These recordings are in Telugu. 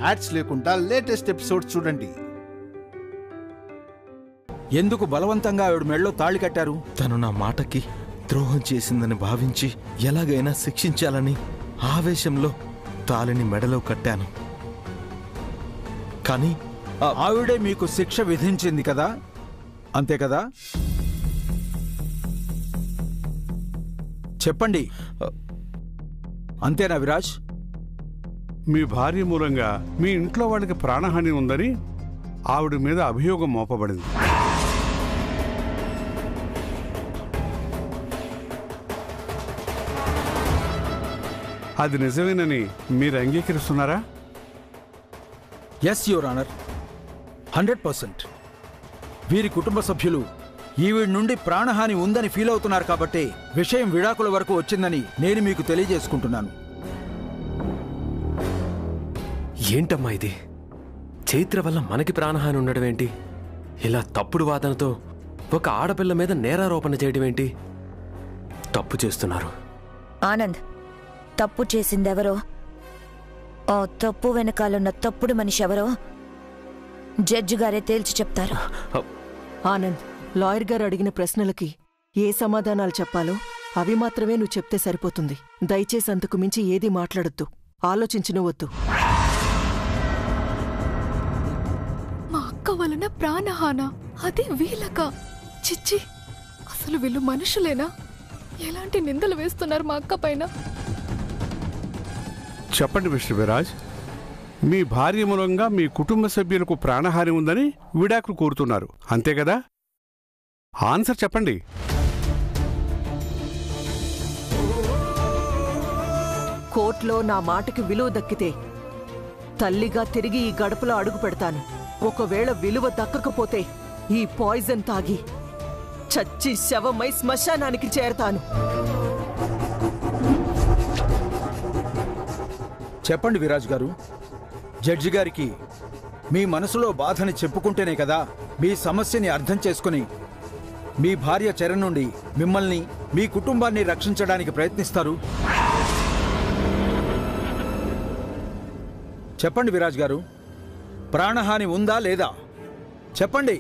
యాడ్స్ లేకుండా లేటెస్ట్ ఎపిసోడ్ చూడండి. ఎందుకు బలవంతంగా ఆవిడ మెళ్ళో తాళి కట్టారు? తను నా మాటకి ద్రోహం చేసిందని భావించి ఎలాగైనా శిక్షించాలని ఆవేశంలో తాళిని మెడలో కట్టాను. కానీ ఆవిడే మీకు శిక్ష విధించింది కదా, అంతే కదా? చెప్పండి, అంతేనా విరాజ్? మీ భార్య మూలంగా మీ ఇంట్లో వాళ్ళకి ప్రాణహాని ఉందని ఆవిడ మీద అభియోగం మోపబడింది. అది నిజమేనని మీరు అంగీకరిస్తున్నారా? Yes your honour, 100%. వీరి కుటుంబ సభ్యులు ఈవిడ నుండి ప్రాణహాని ఉందని ఫీల్ అవుతున్నారు కాబట్టి విషయం విడాకుల వరకు వచ్చిందని నేను మీకు తెలియజేసుకుంటున్నాను. ఏంటమ్మా ఇది? చైత్ర వల్ల మనకి ప్రాణహాని ఉండడం ఏంటి? ఇలా తప్పుడు వాదనతో ఒక ఆడపిల్ల మీద నేరారోపణ చేయడం ఏంటి? తప్పు చేస్తున్నారు. ఆనంద్, తప్పు చేసిందెవరో, ఆ తప్పు వెనకాలన్న తప్పుడు మనిషి ఎవరో జడ్జి గారే తేల్చి చెప్తారు. ఆనంద్, లాయర్ గారు అడిగిన ప్రశ్నలకి ఏ సమాధానాలు చెప్పాలో అవి మాత్రమే నువ్వు చెప్తే సరిపోతుంది. దయచేసి అంతకు మించి ఏదీ మాట్లాడొద్దు, ఆలోచించనవద్దు. మా అక్క వలన ప్రాణహాన, అది వీళ్ళక? చిచ్చి, అసలు వీళ్ళు మనుషులేనా? ఎలాంటి నిందలు వేస్తున్నారు మా అక్క పైన? చెప్పండి మిస్టర్ విరాజ్, మీ భార్య మూలంగా మీ కుటుంబ సభ్యులకు ప్రాణహాని ఉందని విడాకులు కోరుతున్నారు, అంతే కదా? ఆన్సర్ చెప్పండి. కోర్టులో నా మాటకి విలువ దక్కితే తల్లిగా తిరిగి ఈ గడపలో అడుగు పెడతాను. ఒకవేళ విలువ దక్కకపోతే ఈ పాయిజన్ తాగి చచ్చి శవమై శ్మశానానికి చేరతాను. చెప్పండి విరాజ్ గారు, జడ్జి గారికి మీ మనసులో బాధని చెప్పుకుంటేనే కదా మీ సమస్యని అర్థం చేసుకుని మీ భార్య చరణ్ నుండి మిమ్మల్ని, మీ కుటుంబాన్ని రక్షించడానికి ప్రయత్నిస్తారు. చెప్పండి విరాజ్ గారు, ప్రాణహాని ఉందా లేదా? చెప్పండి,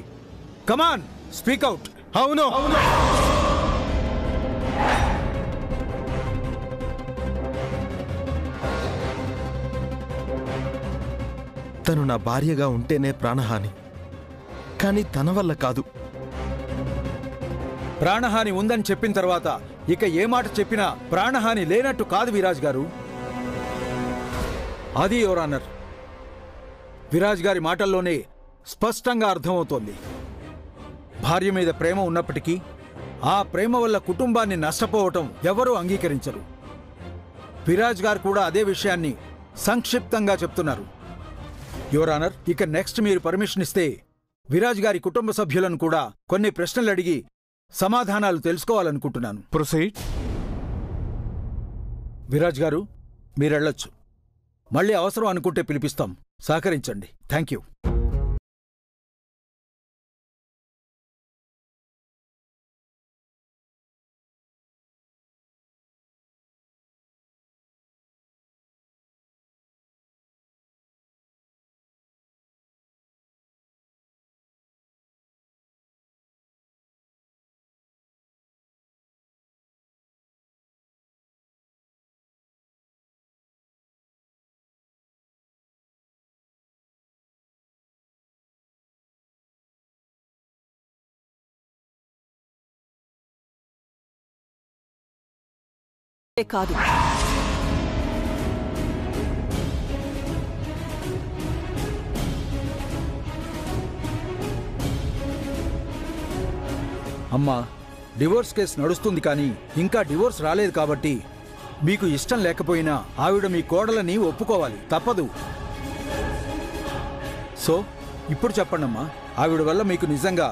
కమాన్, స్పీక్ అవుట్. అవును, తను నా భార్యగా ఉంటేనే ప్రాణహాని, కానీ తన వల్ల కాదు. ప్రాణహాని ఉందని చెప్పిన తర్వాత ఇక ఏ మాట చెప్పినా ప్రాణహాని లేనట్టు కాదు విరాజ్ గారు. అది యువర్ ఆనర్, విరాజ్ గారి మాటల్లోనే స్పష్టంగా అర్థమవుతోంది. భార్య మీద ప్రేమ ఉన్నప్పటికీ ఆ ప్రేమ వల్ల కుటుంబాన్ని నష్టపోవటం ఎవరూ అంగీకరించరు. విరాజ్ గారు కూడా అదే విషయాన్ని సంక్షిప్తంగా చెప్తున్నారు. యువర్ ఆనర్, ఇక నెక్స్ట్ మీరు పర్మిషన్ ఇస్తే విరాజ్ గారి కుటుంబ సభ్యులను కూడా కొన్ని ప్రశ్నలు అడిగి సమాధానాలు తెలుసుకోవాలనుకుంటున్నాను. ప్రొసీడ్. విరాజ్ గారు, మీరెళ్ళొచ్చు. మళ్ళీ అవసరం అనుకుంటే పిలిపిస్తాం. సహకరించండి. Thank you. కాదు, అమ్మా, డివోర్స్ కేసు నడుస్తుంది కానీ ఇంకా డివోర్స్ రాలేదు కాబట్టి మీకు ఇష్టం లేకపోయినా ఆవిడ మీ కోడలని ఒప్పుకోవాలి, తప్పదు. సో ఇప్పుడు చెప్పండమ్మా, ఆవిడ వల్ల మీకు నిజంగా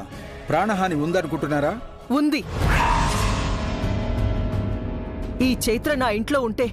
ప్రాణహాని ఉందనుకుంటున్నారా? ఉంది. ఈ చైత్ర నా ఇంట్లో ఉంటే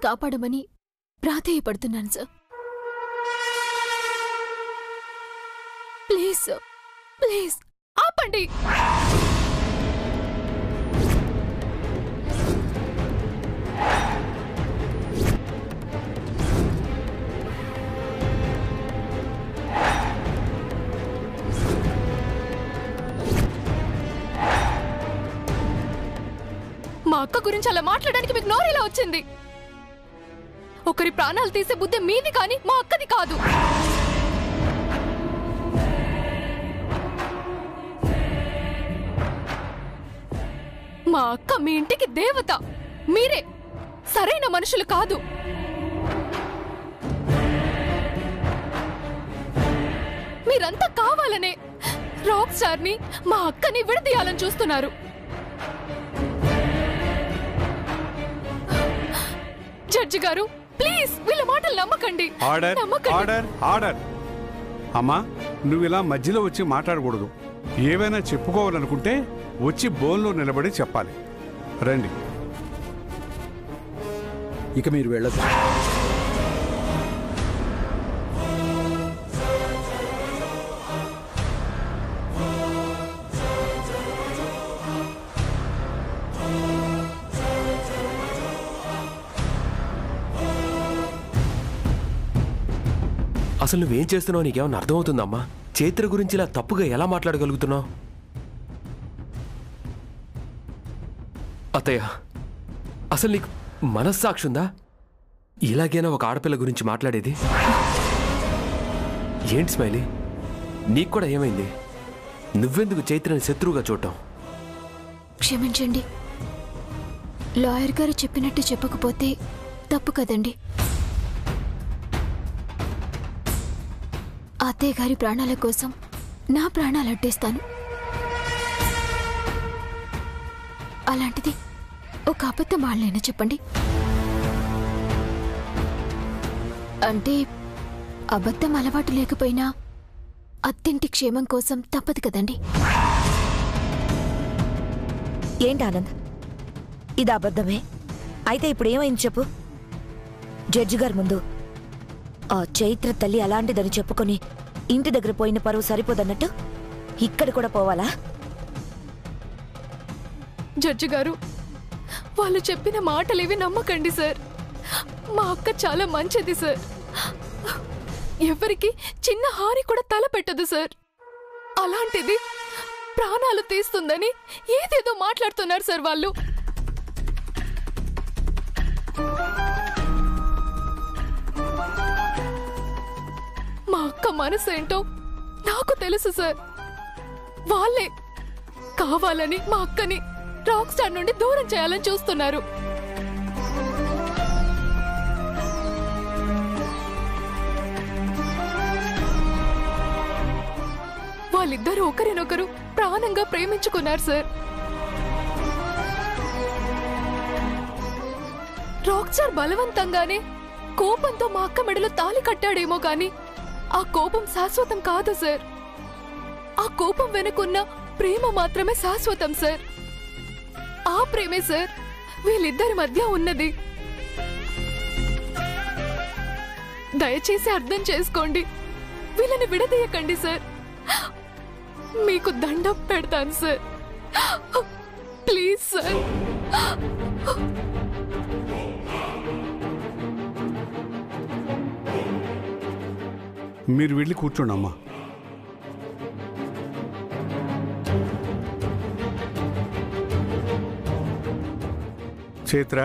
కాపాడమని ప్రాధేయపడుతున్నాను సార్. ప్లీజ్ సార్, ప్లీజ్ ఆపండి. మా అక్క గురించి అలా మాట్లాడడానికి మీకు నోరేలా వచ్చింది? ఒకరి ప్రాణాలు తీసే బుద్ధి మీది కానీ మా అక్కది కాదు. మా అక్క మీ ఇంటికి దేవత, మీరే సరైన మనుషులు కాదు. మీరంతా కావాలనే రాక్ స్టార్ ని మా అక్కని విడదీయాలని చూస్తున్నారు. జడ్జి గారు, ప్లీజ్ వీళ్ళ మాటలు నమ్మకండి. Order, order, order. అమ్మా, నువ్వు ఇలా మధ్యలో వచ్చి మాట్లాడకూడదు. ఏవైనా చెప్పుకోవాలనుకుంటే వచ్చి బోన్లో నిలబడి చెప్పాలి. రండి. ఇక మీరు వెళ్ళదు. అసలు నువ్వేం చేస్తున్నావు? నీకేమన్నా అర్థమవుతుందమ్మా? చైత్ర గురించి ఇలా తప్పుగా ఎలా మాట్లాడగలుగుతున్నావు? అత్తయ్య, అసలు నీకు మనస్సాక్షి ఉందా? ఇలాగైనా ఒక ఆడపిల్ల గురించి మాట్లాడేది? ఏంటి స్మైలీ, నీకు కూడా ఏమైంది? నువ్వెందుకు చైత్రని శత్రువుగా చూడటం? క్షమించండి, లాయర్ గారు చెప్పినట్టు చెప్పకపోతే తప్పు కదండి. అత్తయ్య గారి ప్రాణాల కోసం నా ప్రాణాలు అడ్డేస్తాను. అలాంటిది ఒక అబద్ధం వాళ్ళైనా చెప్పండి. అంటే అబద్ధం అలవాటు లేకపోయినా అత్తింటి క్షేమం కోసం తప్పదు కదండి. ఏంటి ఆనంద్, ఇది అబద్ధమే అయితే ఇప్పుడు ఏమైంది చెప్పు. జడ్జి గారి ముందు ఆ చైత్ర తల్లి అలాంటిదని చెప్పుకొని ఇంటి దగ్గర పోయిన పరువు సరిపోదన్నట్టు ఇక్కడ కూడా పోవాలా? జడ్జి గారు, వాళ్ళు చెప్పిన మాటలేవి నమ్మకండి సార్. మా అక్క చాలా మంచిది సార్. ఎవరికి చిన్న హాని కూడా తల పెట్టదు సార్. అలాంటిది ప్రాణాలు తీస్తుందని ఏదేదో మాట్లాడుతున్నారు సార్ వాళ్ళు. మా అక్క మనసు ఏంటో నాకు తెలుసు సార్. వాళ్ళే కావాలని మా అక్కని రాక్ స్టార్ నుండి దూరం చేయాలని చూస్తున్నారు. వాళ్ళిద్దరూ ఒకరినొకరు ప్రాణంగా ప్రేమించుకున్నారు సార్. రాక్ స్టార్ బలవంతంగానే కోపంతో మా అక్క మెడలో తాళి కట్టాడేమో గాని ఆ కోపం శాశ్వతం కాదు సార్. ఆ కోపం వెనుకున్న ప్రేమ మాత్రమే శాశ్వతం సార్. ఆ ప్రేమే సార్ వీళ్ళిద్దరి మధ్య ఉన్నది. దయచేసి అర్థం చేసుకోండి, వీళ్ళని విడదీయకండి సార్. మీకు దండం పెడతాను సార్, ప్లీజ్ సార్. మీరు వెళ్ళి కూర్చోండి అమ్మా. చైత్ర,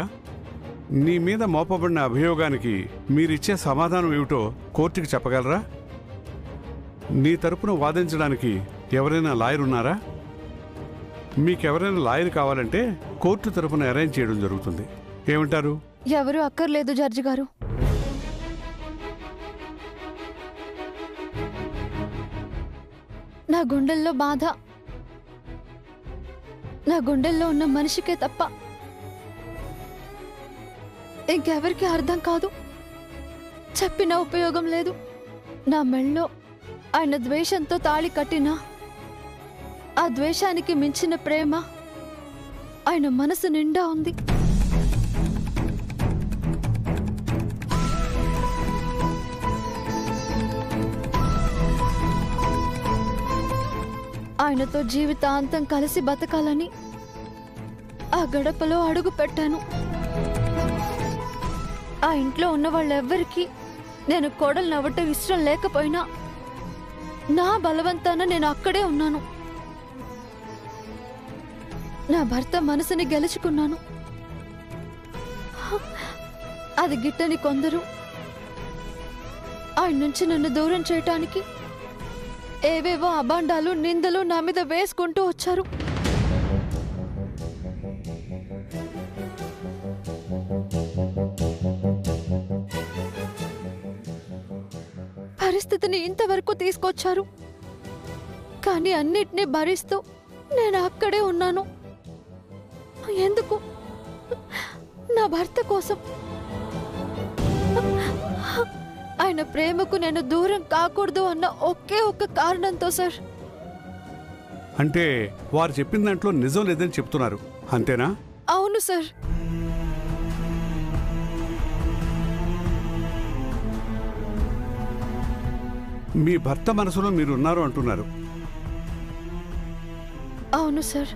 నీ మీద మోపబడిన అభియోగానికి మీరిచ్చే సమాధానం ఏమిటో కోర్టుకి చెప్పగలరా? నీ తరపున వాదించడానికి ఎవరైనా లాయర్ ఉన్నారా? మీకెవరైనా లాయర్ కావాలంటే కోర్టు తరపున అరేంజ్ చేయడం జరుగుతుంది. ఏమంటారు? ఎవరు అక్కర్లేదు జడ్జి గారు. నా గుండెల్లో బాధ నా గుండెల్లో ఉన్న మనిషికే తప్ప ఇంకెవరికి అర్థం కాదు. చెప్పిన ఉపయోగం లేదు. నా మెళ్ళో ఆయన ద్వేషంతో తాళి కట్టినా ఆ ద్వేషానికి మించిన ప్రేమ ఆయన మనసు నిండా ఉంది. ఆయనతో జీవితాంతం కలిసి బతకాలని ఆ గడపలో అడుగు పెట్టాను. ఆ ఇంట్లో ఉన్న వాళ్ళెవ్వరికీ నేను కోడలు నవ్వటం ఇష్టం లేకపోయినా నా బలవంతాన నేను అక్కడే ఉన్నాను. నా భర్త మనసుని గెలుచుకున్నాను. అది గిట్టని కొందరు ఆయన నుంచి నన్ను దూరం చేయటానికి ఏవేవో అబాండాలు నిందలు నా మీద వేసుకుంటూ వచ్చారు. పరిస్థితిని ఇంతవరకు తీసుకొచ్చారు. కానీ అన్నిటినీ భరిస్తూ నేను అక్కడే ఉన్నాను. ఎందుకు? నా భర్త కోసం. ఆయన ప్రేమకు నేను దూరం కాకూడదు అన్న ఒకే ఒక్క కారణంతో సార్. అంటే వారు చెప్పిన దాంట్లో నిజం లేదని చెప్తున్నారు, అంతేనా? అవును సార్. మీ భర్త మనసులో మీరు ఉన్నారు అంటున్నారు. అవును సార్.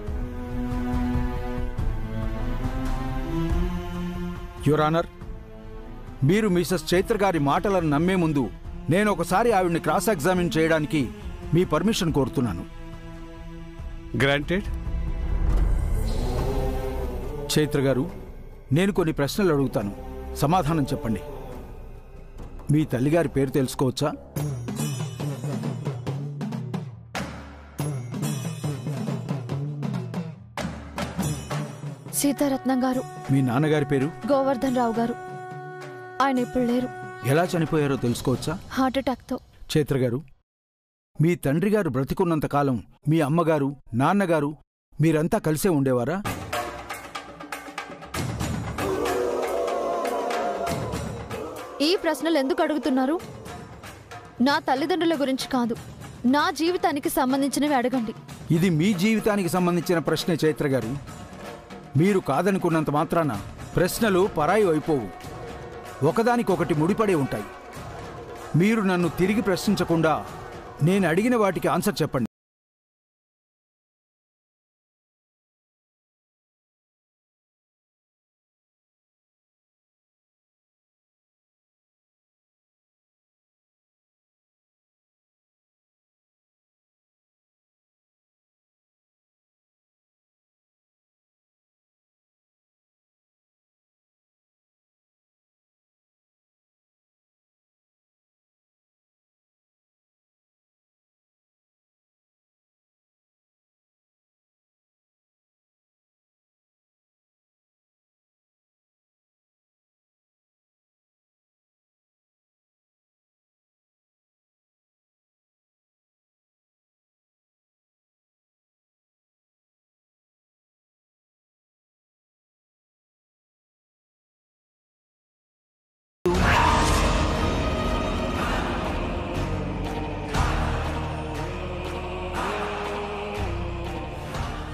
యువర్ ఆనర్, మీరు మిసెస్ చైత్ర గారి మాటలను నమ్మే ముందు నేను ఒకసారి ఆవిడ్ని క్రాస్ ఎగ్జామిన్ చేయడానికి మీ పర్మిషన్ కోరుతున్నాను. గ్రాంటెడ్. చైత్ర గారు, నేను కొన్ని ప్రశ్నలు అడుగుతాను, సమాధానం చెప్పండి. మీ తల్లిగారి పేరు తెలుసుకోవచ్చా? సీతారత్నం గారు. మీ నాన్నగారి పేరు? గోవర్ధన్ రావు గారు. ఆయన ఇప్పుడు లేరు. ఎలా చనిపోయారో తెలుసుకోవచ్చా? హార్ట్ అటాక్తో. చైత్ర గారు, మీ తండ్రి గారు బ్రతికున్నంత కాలం మీ అమ్మగారు, నాన్నగారు మీరంతా కలిసే ఉండేవారా? ఈ ప్రశ్నలు ఎందుకు అడుగుతున్నారు? నా తల్లిదండ్రుల గురించి కాదు, నా జీవితానికి సంబంధించినవి అడగండి. ఇది మీ జీవితానికి సంబంధించిన ప్రశ్నే చైత్ర గారు. మీరు కాదనుకున్నంత మాత్రాన ప్రశ్నలు పరాయి అయిపోవు, ఒకదానికొకటి ముడిపడే ఉంటాయి. మీరు నన్ను తిరిగి ప్రశ్నించకుండా నేను అడిగిన వాటికి ఆన్సర్ చెప్పండి.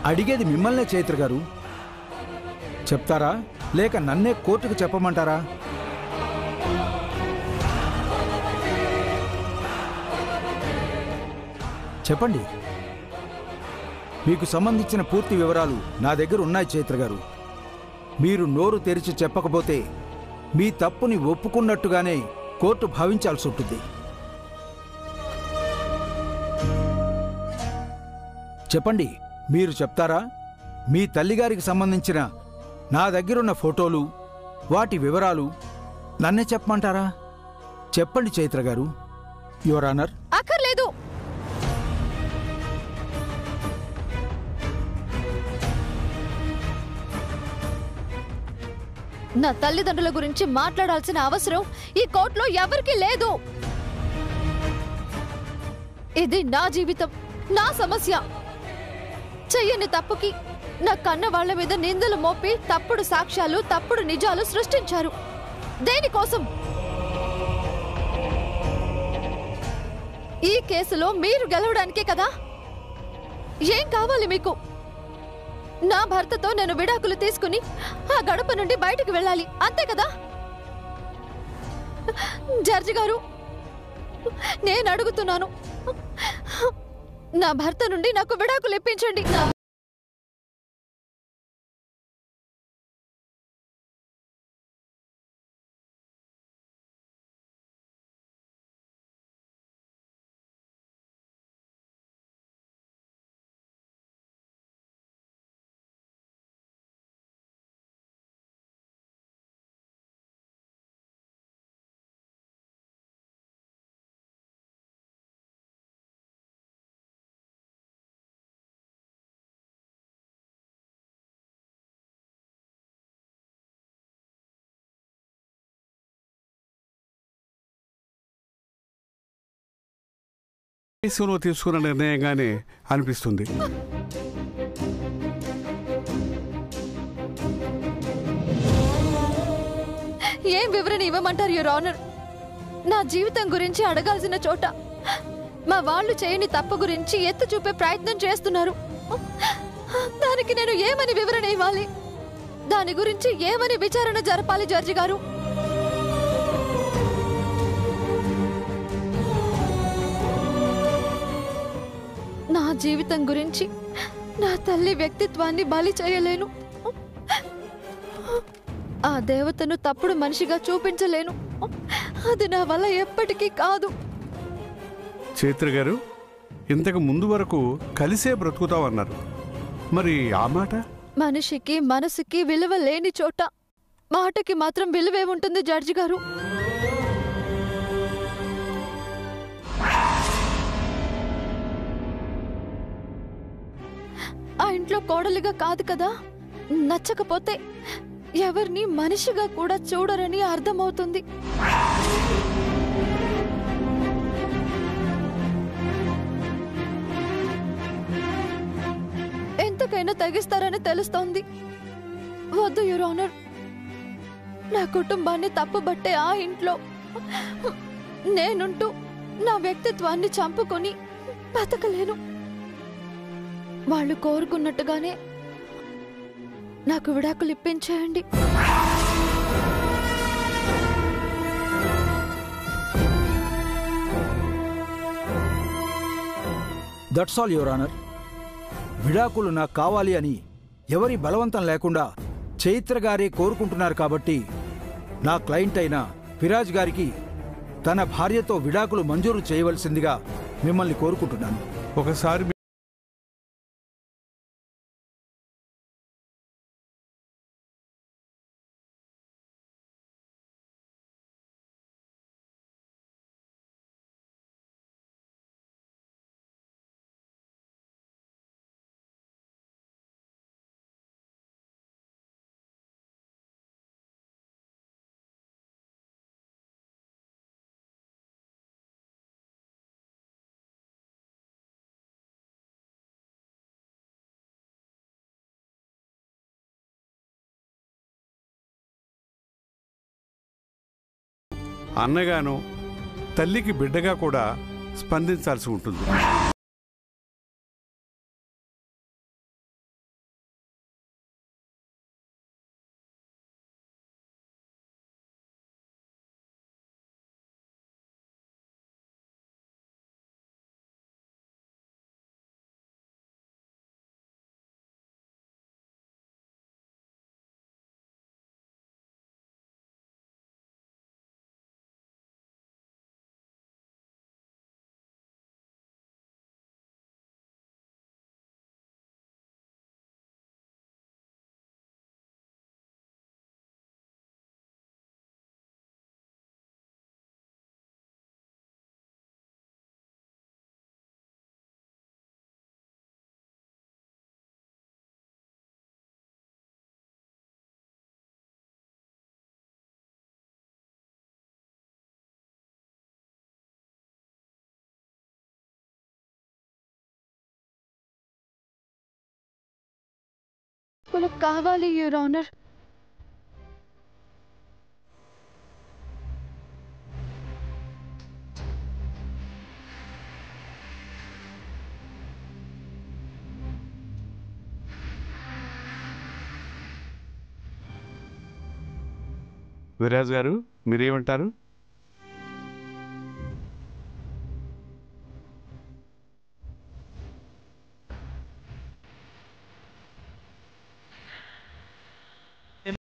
అడిగేది మిమ్మల్నే చైత్ర గారు. చెప్తారా లేక నన్నే కోర్టుకు చెప్పమంటారా? చెప్పండి. మీకు సంబంధించిన పూర్తి వివరాలు నా దగ్గర ఉన్నాయి చైత్ర గారు. మీరు నోరు తెరిచి చెప్పకపోతే మీ తప్పుని ఒప్పుకున్నట్టుగానే కోర్టు భావించాల్సి ఉంటుంది. చెప్పండి, మీరు చెప్తారా? మీ తల్లిగారికి సంబంధించిన నా దగ్గరున్న ఫోటోలు, వాటి వివరాలు నన్నే చెప్పమంటారా? చెప్పండి చైత్ర గారు. Your honour. అక్కర్లేదు. నా తల్లిదండ్రుల గురించి మాట్లాడాల్సిన అవసరం ఈ కోర్టులో ఎవరికీ లేదు. ఇది నా జీవితం, నా సమస్య. చెయ్యని తప్పుకి నా కన్న వాళ్ల మీద నిందలు మోపి తప్పుడు సాక్ష్యాలు, తప్పుడు నిజాలు సృష్టించారు. దేనికోసం? ఈ కేసులో మీరు గెలవడానికే కదా. ఏం కావాలి మీకు? నా భర్తతో నేను విడాకులు తీసుకుని ఆ గడప నుండి బయటికి వెళ్ళాలి, అంతే కదా? జడ్జి గారు, నేను అడుగుతున్నాను, నా భర్త నుండి నాకు విడాకులు ఇప్పించండి. నువ్వు తీసుకున్న నిర్ణయంగానే అనిపిస్తుంది. ఏం వివరణ ఇవ్వమంటారు యువర్ ఆనర్? నా జీవితం గురించి అడగాల్సిన చోట మా వాళ్ళు చేయని తప్పు గురించి ఎత్తి చూపే ప్రయత్నం చేస్తున్నారు. దానికి నేను ఏమని వివరణ ఇవ్వాలి? దాని గురించి ఏమని విచారణ జరపాలి జడ్జి గారు? నా జీవితం గురించి నా తల్లి వ్యక్తిత్వాన్ని బలి చేయలేను. ఆ దేవతను తప్పుడు మనిషిగా చూపించలేను. అది నా వల్ల ఎప్పటికీ కాదు. చైత్ర గారు, ఇంతకు ముందు వరకు కలిసే బ్రతుకుతామన్నారు, మరి ఆ మాట? మనిషికి మనసుకి విలువ లేని చోట మాటకి మాత్రం విలువే ఉంటుంది జడ్జి గారు. ఆ ఇంట్లో కోడలిగా కాదు కదా, నచ్చకపోతే ఎవరిని మనిషిగా కూడా చూడరని అర్థమవుతుంది. ఎంతకైనా తెగిస్తారని తెలుస్తోంది. వద్దు యువర్ ఆనర్, నా కుటుంబాన్ని తప్పుబట్టే ఆ ఇంట్లో నేనుంటూ నా వ్యక్తిత్వాన్ని చంపుకొని బతకలేను. వాళ్ళు కోరుకున్నట్టుగానే నాకు విడాకులు ఇప్పించేయండి. That's all your honour. విడాకులు నాకు కావాలి అని ఎవరి బలవంతం లేకుండా చైత్ర గారే కోరుకుంటున్నారు కాబట్టి నా క్లయింట్ అయిన విరాజ్ గారికి తన భార్యతో విడాకులు మంజూరు చేయవలసిందిగా మిమ్మల్ని కోరుకుంటున్నాను. ఒకసారి అన్నగాను తల్లికి బిడ్డగా కూడా స్పందించాల్సి ఉంటుంది. కావాలి యువర్ ఆనర్. విరాజ్ గారు, మీరేమంటారు?